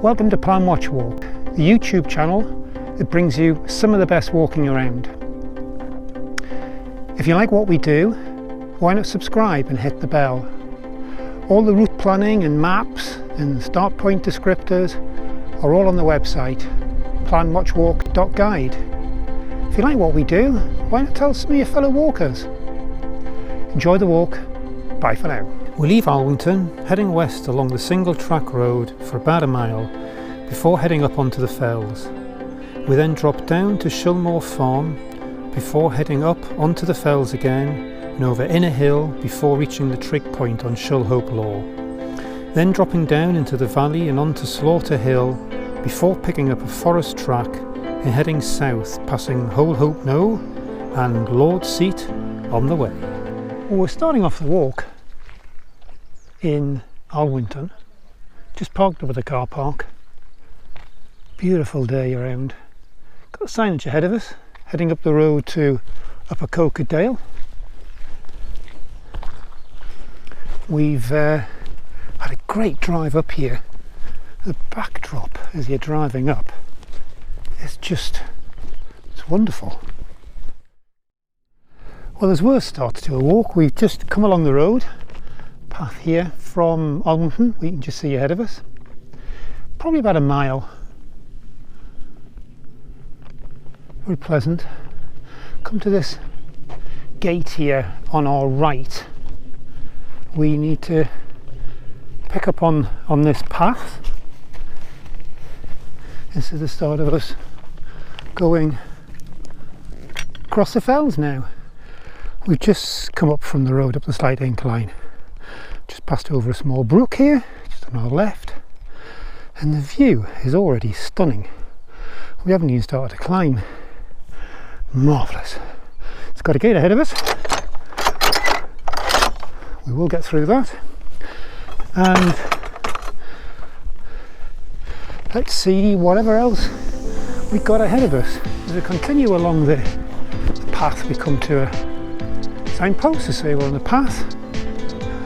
Welcome to Plan Watch Walk, the YouTube channel that brings you some of the best walking around. If you like what we do, why not subscribe and hit the bell? All the route planning and maps and start point descriptors are all on the website, planwatchwalk.guide. If you like what we do, why not tell some of your fellow walkers? Enjoy the walk. Bye for now. We leave Alwinton, heading west along the single track road for about a mile before heading up onto the fells. We then drop down to Shilmore Farm before heading up onto the fells again and over Inner Hill before reaching the trig point on Shulhope Law. Then dropping down into the valley and onto Slaughter Hill before picking up a forest track and heading south passing Hole Hope No and Lord's Seat on the way. Well, we're starting off the walk in Alwinton, just parked up at the car park. Beautiful day around. Got a signage ahead of us, heading up the road to Upper Cocodale. We've had a great drive up here. The backdrop as you're driving up, it's wonderful. Well, there's worse starts to a walk. We've just come along the road path here from Alwinton. We can just see ahead of us, probably about a mile. Very pleasant. Come to this gate here on our right. We need to pick up on this path. This is the start of us going across the fells now. We've just come up from the road up the slight incline. Just passed over a small brook here, just on our left, and the view is already stunning. We haven't even started to climb. Marvellous. It's got a gate ahead of us. We will get through that. And let's see whatever else we've got ahead of us. As we continue along the path, we come to a signpost to say we're on the path.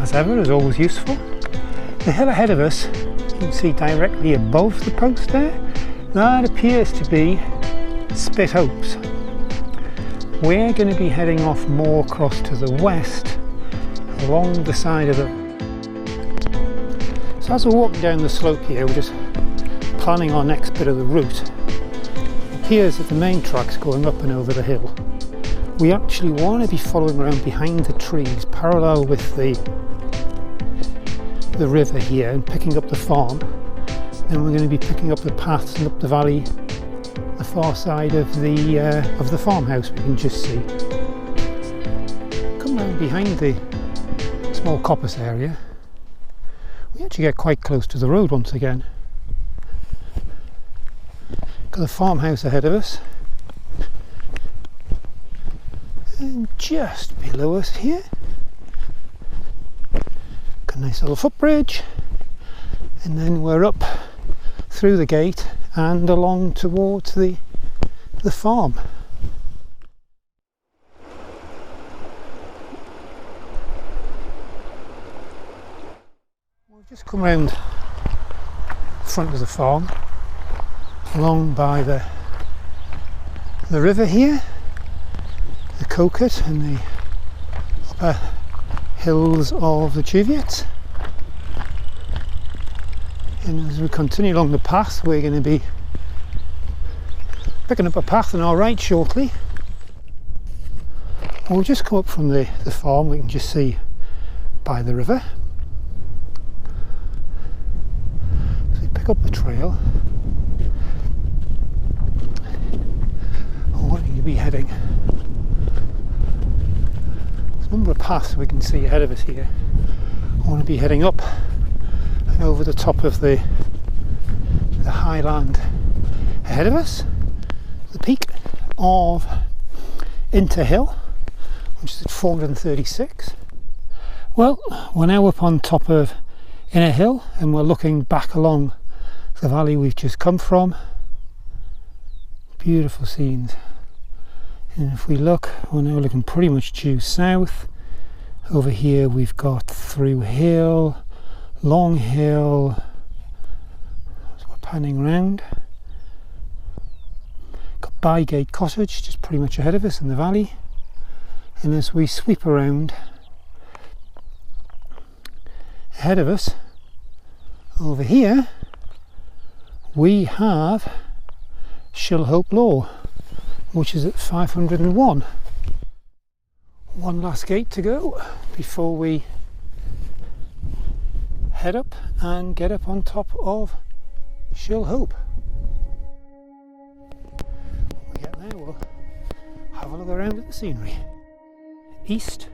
As ever, is always useful. The hill ahead of us, you can see directly above the post there, that appears to be Spit Hopes. We're going to be heading off more across to the west along the side of the... So as we're walking down the slope here, we're just planning our next bit of the route. It appears that the main track's going up and over the hill. We actually want to be following around behind the trees, parallel with the river here, and picking up the farm. Then we're going to be picking up the paths and up the valley, the far side of the farmhouse. We can just see. Come round behind the small coppice area. We actually get quite close to the road once again. Got the farmhouse ahead of us. And just below us here, got a nice little footbridge, and then we're up through the gate and along towards the farm. We've just come round the front of the farm, along by the river here, the Coquet and the upper hills of the Cheviots. And as we continue along the path, we're going to be picking up a path on our right shortly. We'll just come up from the farm. We can just see by the river. So we pick up the trail. We're going to be heading. There's a number of paths we can see ahead of us here. I want to be heading up and over the top of the highland ahead of us, the peak of Inter Hill, which is at 436. Well, we're now up on top of Inner Hill and we're looking back along the valley we've just come from. Beautiful scenes. And if we look, we're now looking pretty much due south. Over here we've got Through Hill, Long Hill. So we're panning round. Got Bygate Cottage just pretty much ahead of us in the valley, and as we sweep around ahead of us over here we have Shillhope Law, which is at 501. One last gate to go before we head up and get up on top of Shillhope. When we get there, we'll have a look around at the scenery. East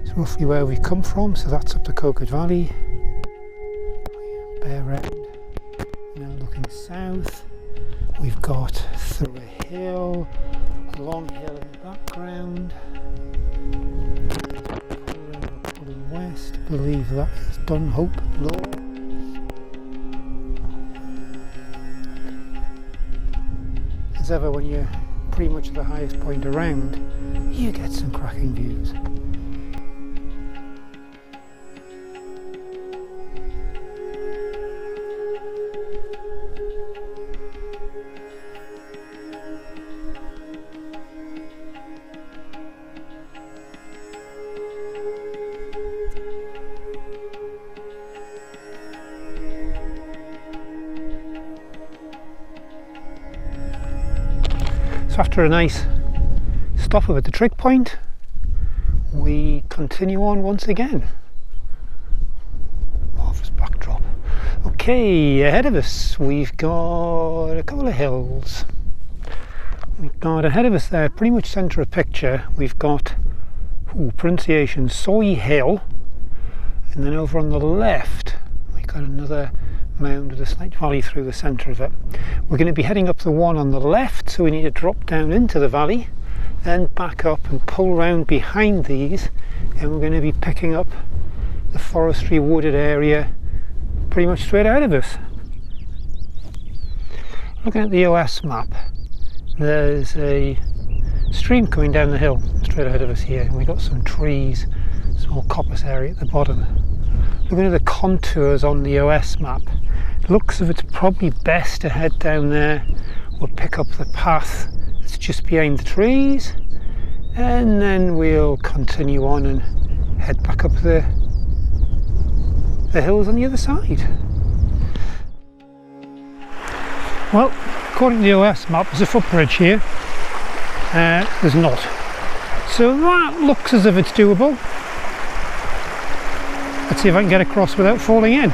is roughly where we come from, so that's up the Coquet Valley. Bear round. Now looking south, we've got through a hill, a long hill in the background. Pulling west, I believe that is Dunhope Law. As ever, when you're pretty much at the highest point around, you get some cracking views. So after a nice stop at the trig point, we continue on once again. Marvellous backdrop. Okay, ahead of us we've got a couple of hills. We've got ahead of us there, pretty much centre of picture, we've got pronunciation Soy Hill, and then over on the left we've got another mound with a slight valley through the centre of it. We're going to be heading up the one on the left, so we need to drop down into the valley, then back up and pull round behind these, and we're going to be picking up the forestry wooded area pretty much straight ahead of us. Looking at the OS map, there's a stream coming down the hill straight ahead of us here, and we've got some trees, small coppice area at the bottom. Looking at the contours on the OS map, it looks as if it's probably best to head down there. We'll pick up the path that's just behind the trees, and then we'll continue on and head back up the hills on the other side. Well, according to the OS map, there's a footbridge here. There's not. So that looks as if it's doable. Let's see if I can get across without falling in.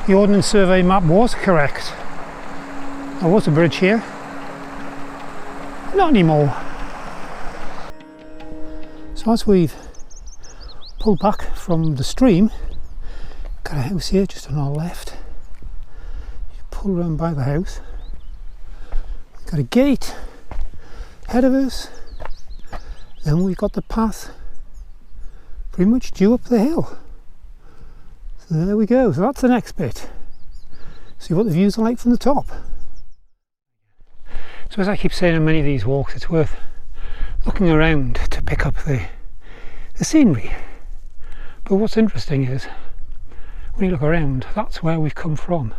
The Ordnance Survey map was correct. There was a bridge here. Not anymore. So as we've pulled back from the stream, got a house here just on our left. You pull around by the house. We've got a gate ahead of us. Then we've got the path pretty much due up the hill. So there we go. So that's the next bit. See what the views are like from the top. So as I keep saying on many of these walks, it's worth looking around to pick up the scenery. But what's interesting is, when you look around, that's where we've come from.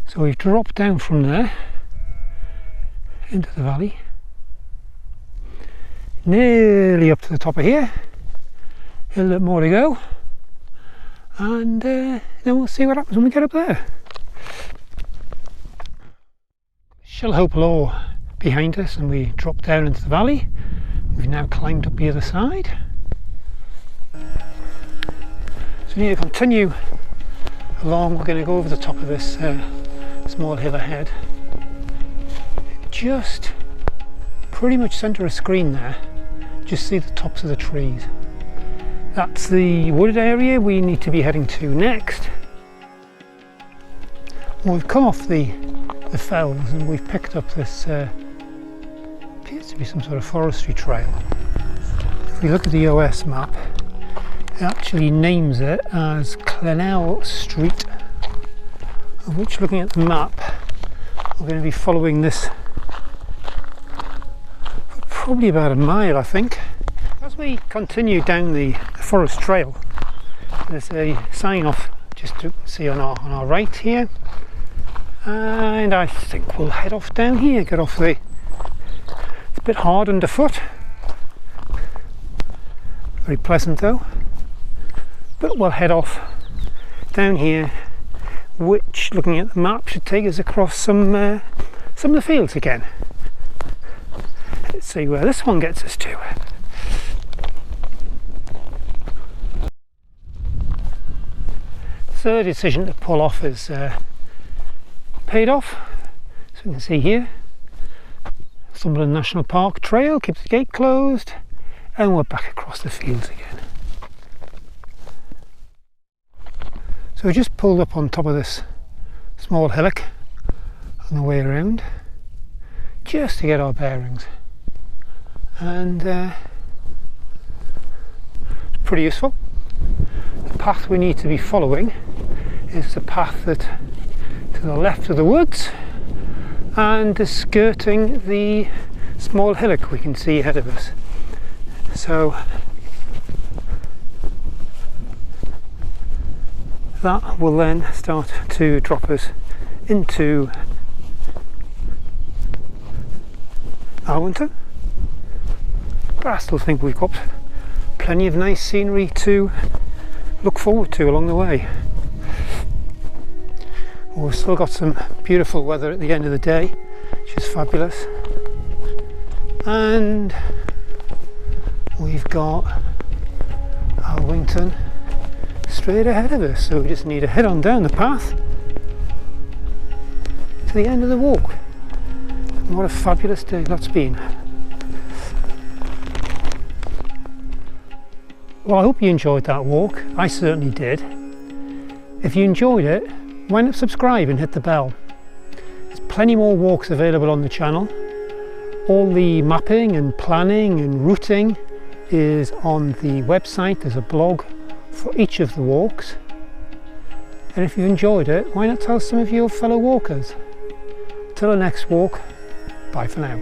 So we've dropped down from there into the valley, nearly up to the top of here, a little bit more to go, and then we'll see what happens when we get up there. Shillhope Law behind us, and we drop down into the valley. We've now climbed up the other side. So we need to continue along. We're going to go over the top of this small hill ahead. Just pretty much centre of screen there. Just see the tops of the trees. That's the wooded area we need to be heading to next. Well, we've come off the fells and we've picked up this appears to be some sort of forestry trail. If we look at the OS map, it actually names it as Clennell Street of which, looking at the map, we're going to be following this for probably about a mile, I think. As we continue down the forest trail, there's a sign off just to see on our right here, and I think we'll head off down here, get off the, it's a bit hard underfoot, very pleasant though, but we'll head off down here, which, looking at the map, should take us across some of the fields again. Let's see where this one gets us to. So the decision to pull off is paid off. So you can see here, Sunderland National Park Trail, keeps the gate closed, and we're back across the fields again. So we just pulled up on top of this small hillock on the way around, just to get our bearings, and it's pretty useful. The path we need to be following is the path that to the left of the woods and is skirting the small hillock we can see ahead of us. So that will then start to drop us into Alwinton, but I still think we've got plenty of nice scenery to look forward to along the way. We've still got some beautiful weather at the end of the day, which is fabulous, and we've got Alwinton straight ahead of us, so we just need to head on down the path to the end of the walk. And what a fabulous day that's been. Well, I hope you enjoyed that walk. I certainly did. If you enjoyed it, why not subscribe and hit the bell? There's plenty more walks available on the channel. All the mapping and planning and routing is on the website. There's a blog for each of the walks, and if you enjoyed it, why not tell some of your fellow walkers? Till the next walk, bye for now.